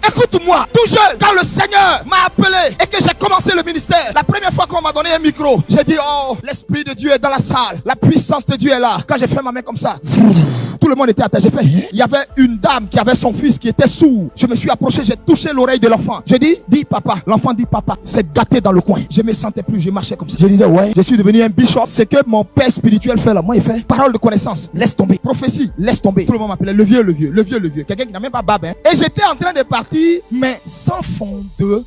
Écoute-moi, tout jeune, quand le Seigneur m'a appelé et que j'ai commencé le ministère, la première fois qu'on m'a donné un micro, j'ai dit, oh, l'Esprit de Dieu est dans la salle. La puissance de Dieu est là. Quand j'ai fait ma main comme ça, tout le monde était à terre. J'ai fait, il y avait une dame qui avait son fils qui était sourd. Je me suis approché, j'ai touché l'oreille de l'enfant. J'ai dit, dis papa. L'enfant dit papa. C'est gâté dans le coin. Je me sentais plus, je marchais comme ça. Je disais, ouais, je suis devenu un bishop. C'est que mon père spirituel fait là. Moi, il fait parole de connaissance. Laisse tomber. Prophétie, laisse tomber. Tout le monde m'appelait le vieux. Quelqu'un qui n'a même pas barbe. Hein. Et j'étais en train de partir, mais sans fondement.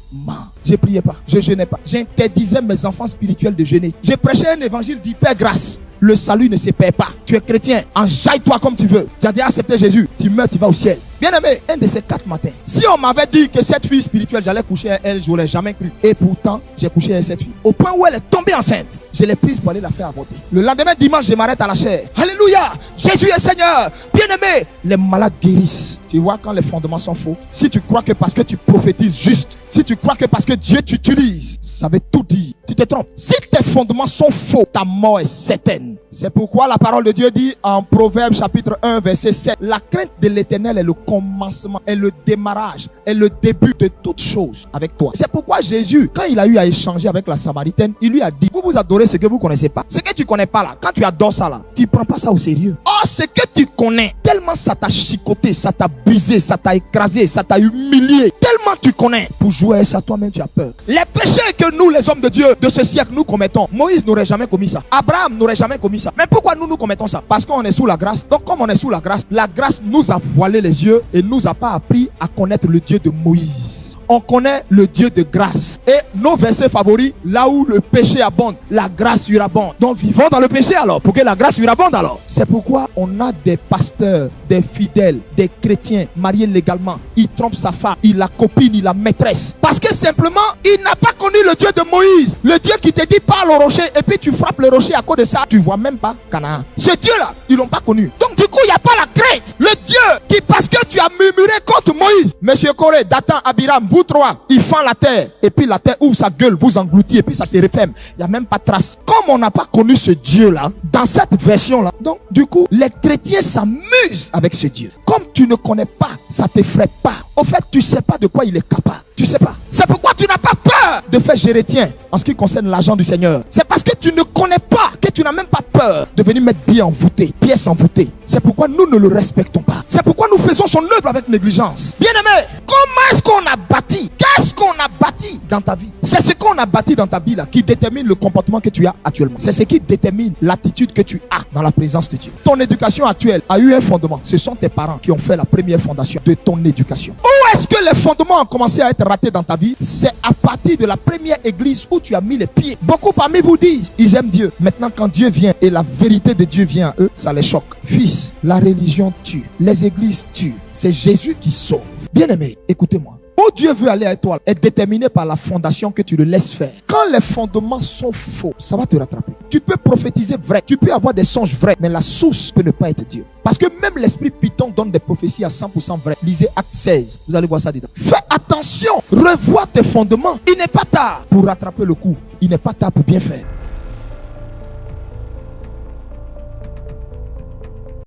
Je priais pas, je jeûnais pas. J'interdisais mes enfants spirituels de jeûner. Je prêchais un évangile d'hyper grâce. Le salut ne se perd pas. Tu es chrétien, enjaille-toi comme tu veux. Tu as déjà accepté Jésus, tu meurs, tu vas au ciel. Bien aimé, un de ces 4 matins, si on m'avait dit que cette fille spirituelle, j'allais coucher avec elle, je n'aurais jamais cru. Et pourtant, j'ai couché avec cette fille. Au point où elle est tombée enceinte, je l'ai prise pour aller la faire avorter. Le lendemain dimanche, je m'arrête à la chair. Alléluia, Jésus est Seigneur. Bien aimé, les malades guérissent. Tu vois quand les fondements sont faux. Si tu crois que parce que tu prophétises juste, si tu crois que parce que Dieu t'utilise, ça veut tout dire. Tu te trompes. Si tes fondements sont faux, ta mort est certaine. C'est pourquoi la parole de Dieu dit en Proverbes chapitre 1 verset 7, la crainte de l'Éternel est le commencement, est le démarrage, est le début de toutes choses avec toi. C'est pourquoi Jésus, quand il a eu à échanger avec la Samaritaine, il lui a dit, vous adorez ce que vous connaissez pas. Ce que tu connais pas là, quand tu adores ça là, tu prends pas ça au sérieux. Oh, ce que tu connais, tellement ça t'a chicoté, ça t'a brisé, ça t'a écrasé, ça t'a humilié, tellement tu connais. Pour jouer ça, toi-même tu as peur. Les péchés que nous, les hommes de Dieu de ce siècle, nous commettons, Moïse n'aurait jamais commis ça. Abraham n'aurait jamais commis ça. Mais pourquoi nous commettons ça? Parce qu'on est sous la grâce. Donc comme on est sous la grâce nous a voilé les yeux et nous a pas appris à connaître le Dieu de Moïse. On connaît le Dieu de grâce. Et nos versets favoris, là où le péché abonde, la grâce surabonde. Donc vivons dans le péché alors, pour que la grâce surabonde alors. C'est pourquoi on a des pasteurs, des fidèles, des chrétiens mariés légalement. Il trompe sa femme, il la copine, il la maîtresse. Parce que simplement, il n'a pas connu le Dieu de Moïse. Le Dieu qui te dit parle au rocher et puis tu frappes le rocher à cause de ça. Tu vois même pas Canaan. Ce Dieu-là, ils l'ont pas connu. Donc du coup, il n'y a pas la crainte. Le Dieu qui, parce que tu as murmuré contre Moïse, Monsieur Corée, Dathan, Abiram, vous trois, ils font la terre. Et puis la terre ouvre sa gueule, vous engloutit et puis ça se referme. Il n'y a même pas de trace. Comme on n'a pas connu ce Dieu-là, dans cette version-là, donc du coup, les chrétiens s'amusent avec ce Dieu. Comme tu ne connais pas, ça ne t'effraie pas. En fait, tu ne sais pas de quoi il est capable. Tu sais pas. C'est pourquoi tu n'as pas peur de faire gérétien en ce qui concerne l'argent du Seigneur. C'est parce que tu ne connais pas, que tu n'as même pas peur de venir mettre billes envoûtées, pièces envoûtées. C'est pourquoi nous ne le respectons pas. C'est pourquoi nous faisons son œuvre avec négligence. Bien aimé, comment est-ce qu'on a bâti? Qu'est-ce qu'on a bâti dans ta vie? C'est ce qu'on a bâti dans ta vie là qui détermine le comportement que tu as actuellement. C'est ce qui détermine l'attitude que tu as dans la présence de Dieu. Ton éducation actuelle a eu un fondement. Ce sont tes parents qui ont fait la première fondation de ton éducation. Où est-ce que les fondements ont commencé à être ratés dans ta vie? C'est à partir de la première église où tu as mis les pieds. Beaucoup parmi vous disent, ils aiment Dieu. Maintenant, quand Dieu vient et la vérité de Dieu vient à eux, ça les choque. Fils, la religion tue, les églises tuent. C'est Jésus qui sauve. Bien-aimé, écoutez-moi. Où Dieu veut aller avec toi est déterminé par la fondation que tu le laisses faire. Quand les fondements sont faux, ça va te rattraper. Tu peux prophétiser vrai, tu peux avoir des songes vrais, mais la source peut ne pas être Dieu. Parce que même l'esprit Python donne des prophéties à 100% vraies. Lisez Acte 16, vous allez voir ça dedans. Fais attention, revois tes fondements. Il n'est pas tard pour rattraper le coup. Il n'est pas tard pour bien faire.